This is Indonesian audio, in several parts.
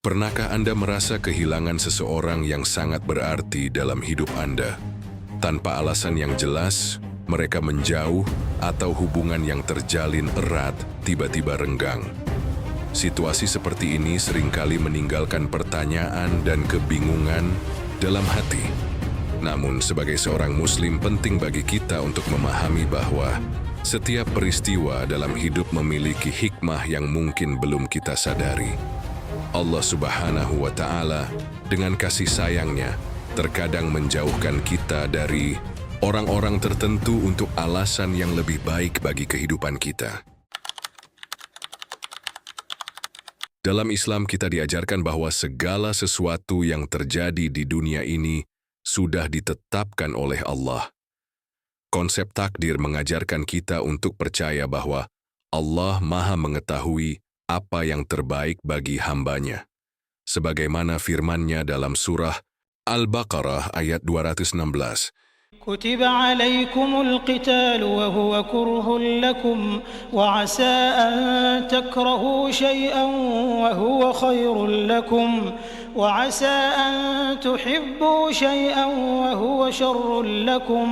Pernahkah Anda merasa kehilangan seseorang yang sangat berarti dalam hidup Anda? Tanpa alasan yang jelas, mereka menjauh atau hubungan yang terjalin erat tiba-tiba renggang. Situasi seperti ini seringkali meninggalkan pertanyaan dan kebingungan dalam hati. Namun, sebagai seorang Muslim, penting bagi kita untuk memahami bahwa setiap peristiwa dalam hidup memiliki hikmah yang mungkin belum kita sadari. Allah Subhanahu wa Ta'ala dengan kasih sayangnya terkadang menjauhkan kita dari orang-orang tertentu untuk alasan yang lebih baik bagi kehidupan kita. Dalam Islam kita diajarkan bahwa segala sesuatu yang terjadi di dunia ini sudah ditetapkan oleh Allah. Konsep takdir mengajarkan kita untuk percaya bahwa Allah Maha mengetahui apa yang terbaik bagi hambanya. Sebagaimana firman-Nya dalam surah Al-Baqarah ayat 216. كتب عليكم القتال وهو كره لكم وعسى أن تكرهوا شيئا وهو خير لكم وعسى أن تحبوا شيئا وهو شر لكم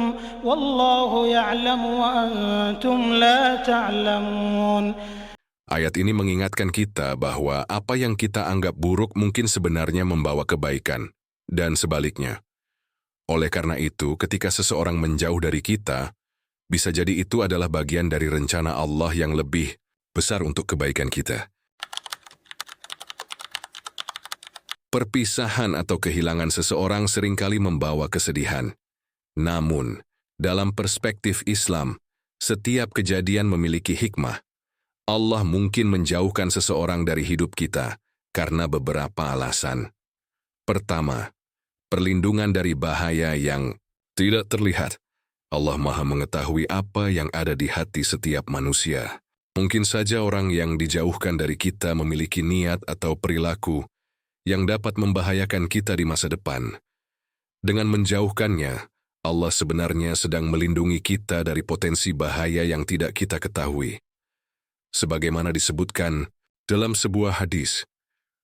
والله يعلم وأنتم لا تعلمون. Ayat ini mengingatkan kita bahwa apa yang kita anggap buruk mungkin sebenarnya membawa kebaikan, dan sebaliknya. Oleh karena itu, ketika seseorang menjauh dari kita, bisa jadi itu adalah bagian dari rencana Allah yang lebih besar untuk kebaikan kita. Perpisahan atau kehilangan seseorang seringkali membawa kesedihan. Namun, dalam perspektif Islam, setiap kejadian memiliki hikmah. Allah mungkin menjauhkan seseorang dari hidup kita karena beberapa alasan. Pertama, perlindungan dari bahaya yang tidak terlihat. Allah Maha mengetahui apa yang ada di hati setiap manusia. Mungkin saja orang yang dijauhkan dari kita memiliki niat atau perilaku yang dapat membahayakan kita di masa depan. Dengan menjauhkannya, Allah sebenarnya sedang melindungi kita dari potensi bahaya yang tidak kita ketahui. Sebagaimana disebutkan dalam sebuah hadis,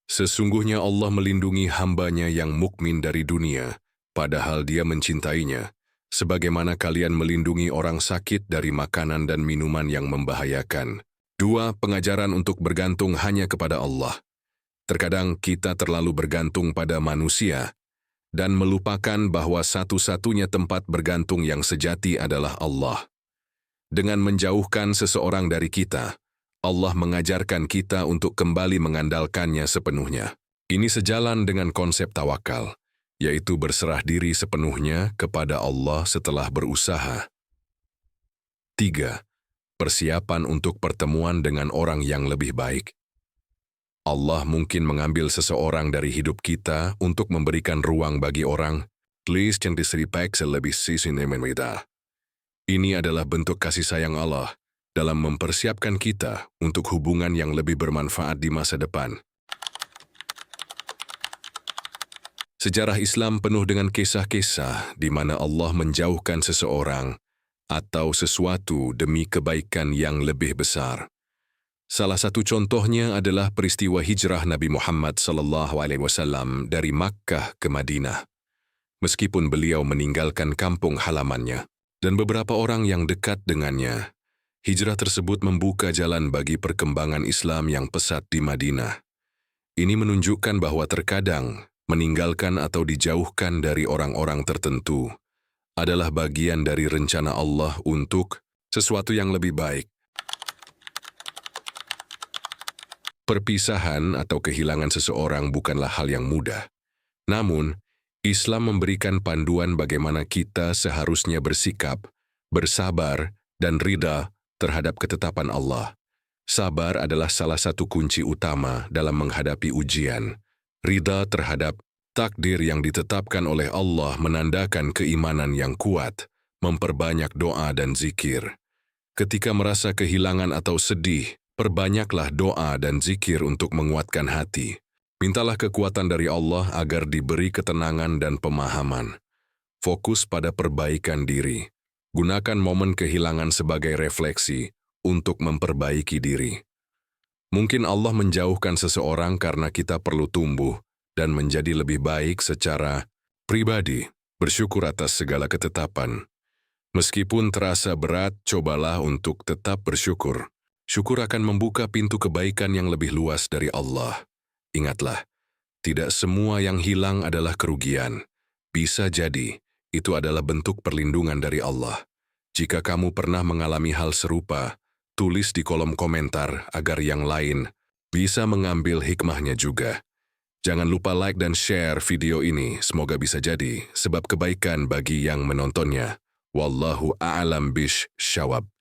sesungguhnya Allah melindungi hambanya yang mukmin dari dunia, padahal dia mencintainya, sebagaimana kalian melindungi orang sakit dari makanan dan minuman yang membahayakan. 2. Pengajaran untuk bergantung hanya kepada Allah. Terkadang kita terlalu bergantung pada manusia, dan melupakan bahwa satu-satunya tempat bergantung yang sejati adalah Allah. Dengan menjauhkan seseorang dari kita, Allah mengajarkan kita untuk kembali mengandalkannya sepenuhnya. Ini sejalan dengan konsep tawakal, yaitu berserah diri sepenuhnya kepada Allah setelah berusaha. 3. Persiapan untuk pertemuan dengan orang yang lebih baik. Allah mungkin mengambil seseorang dari hidup kita untuk memberikan ruang bagi orang yang diseripak selebih sisi nemenda. Ini adalah bentuk kasih sayang Allah dalam mempersiapkan kita untuk hubungan yang lebih bermanfaat di masa depan. Sejarah Islam penuh dengan kisah-kisah di mana Allah menjauhkan seseorang atau sesuatu demi kebaikan yang lebih besar. Salah satu contohnya adalah peristiwa hijrah Nabi Muhammad SAW dari Makkah ke Madinah. Meskipun beliau meninggalkan kampung halamannya dan beberapa orang yang dekat dengannya, hijrah tersebut membuka jalan bagi perkembangan Islam yang pesat di Madinah. Ini menunjukkan bahwa terkadang meninggalkan atau dijauhkan dari orang-orang tertentu adalah bagian dari rencana Allah untuk sesuatu yang lebih baik. Perpisahan atau kehilangan seseorang bukanlah hal yang mudah. Namun, Islam memberikan panduan bagaimana kita seharusnya bersikap, bersabar, dan ridha terhadap ketetapan Allah. Sabar adalah salah satu kunci utama dalam menghadapi ujian. Ridha terhadap takdir yang ditetapkan oleh Allah menandakan keimanan yang kuat, memperbanyak doa dan zikir. Ketika merasa kehilangan atau sedih, perbanyaklah doa dan zikir untuk menguatkan hati. Mintalah kekuatan dari Allah agar diberi ketenangan dan pemahaman. Fokus pada perbaikan diri. Gunakan momen kehilangan sebagai refleksi untuk memperbaiki diri. Mungkin Allah menjauhkan seseorang karena kita perlu tumbuh dan menjadi lebih baik secara pribadi. Bersyukur atas segala ketetapan. Meskipun terasa berat, cobalah untuk tetap bersyukur. Syukur akan membuka pintu kebaikan yang lebih luas dari Allah. Ingatlah, tidak semua yang hilang adalah kerugian. Bisa jadi, itu adalah bentuk perlindungan dari Allah. Jika kamu pernah mengalami hal serupa, tulis di kolom komentar agar yang lain bisa mengambil hikmahnya juga. Jangan lupa like dan share video ini, semoga bisa jadi sebab kebaikan bagi yang menontonnya. Wallahu a'lam bish syawab.